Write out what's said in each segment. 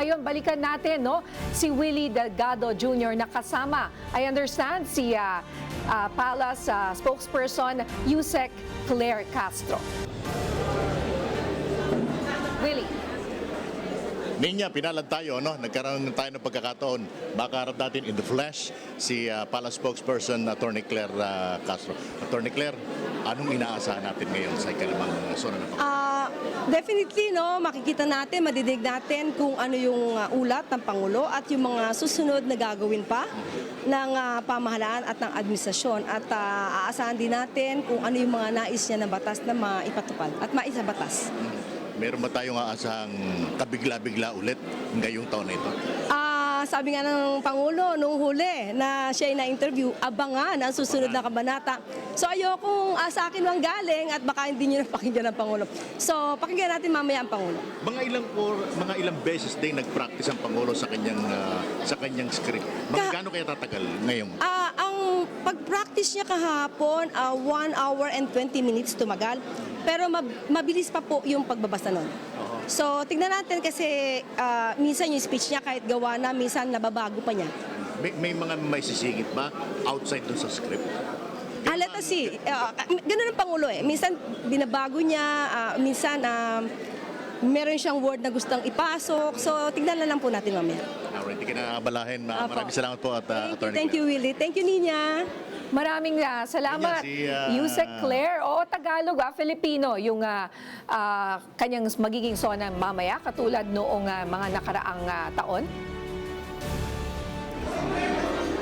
ngayon, balikan natin si Willie Delgado Jr. na kasama. I understand si Palace spokesperson Yusek Claire Castro. Willie. Ninya, pinalad tayo, no? Nagkaroon tayo ng pagkakataon. Makaharap natin in the flesh si Palace spokesperson Attorney Claire Castro. Attorney Claire, anong inaasahan natin ngayon sa ikalimang zona ng Definitely, makikita natin, madidig natin kung ano yung ulat ng Pangulo at yung mga susunod na gagawin pa ng pamahalaan at ng administrasyon. At aasahan din natin kung ano yung mga nais niya na batas na maipatupad at maisabatas. Meron ba tayong aasahang kabigla-bigla ulit ngayong taon na ito? Sabi nga ng Pangulo nung huli na siya ay na-interview, abangan ang susunod na kabanata. So ayokong sa akin lang galing at baka hindi nyo napakinggan ng Pangulo. So pakinggan natin mamaya ang Pangulo. Mga ilang beses din nag-practice ang Pangulo sa kanyang script. Gaano kaya tatagal ngayon? Ang pag-practice niya kahapon, 1 hour and 20 minutes tumagal. Pero mabilis pa po yung pagbabasa nun. So, tignan natin kasi minsan yung speech niya kahit gawa na, minsan nababago pa niya. May mga may sisingit ba outside dun sa script? Let us see. Ganun ang Pangulo eh. Minsan binabago niya, minsan meron siyang word na gustong ipasok. So, tignan na lang po natin mamaya. Alright, hindi ka na abalahin. Maraming salamat po at Attorney Thank you, Willie. Thank you, Nina. Maraming salamat, Yusek Claire. Oo, Tagalog, Filipino, yung kanyang magiging zona mamaya, katulad noong mga nakaraang taon.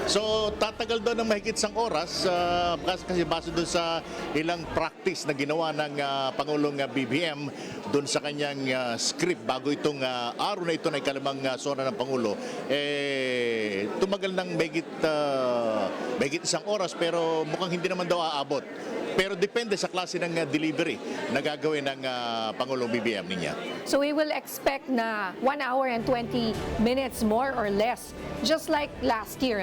So, tatagal doon ng mahigit isang oras kasi base doon sa ilang practice na ginawa ng Pangulong BBM doon sa kanyang script bago itong araw na ito na ikalimang zona ng Pangulo. Tumagal ng mahigit isang oras pero mukhang hindi naman daw aabot. Pero depende sa klase ng delivery na gagawin ng Pangulong BBM niya. So we will expect na 1 hour and 20 minutes more or less. Just like last year,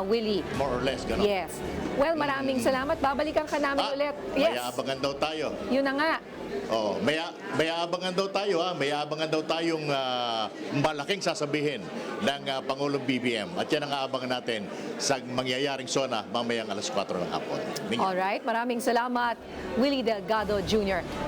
Willie? More or less, gano'n? Yes. Well, maraming salamat. Babalikan ka namin ulit. Yes. May abangan daw tayo. Yun na nga. May abangan daw tayo, may abangan daw tayong malaking sasabihin ng Pangulong BBM. At yan ang aabangan natin sa mangyayaring zona mamayang alas 4 ng hapon. Alright, maraming salamat, Willie Delgado Jr.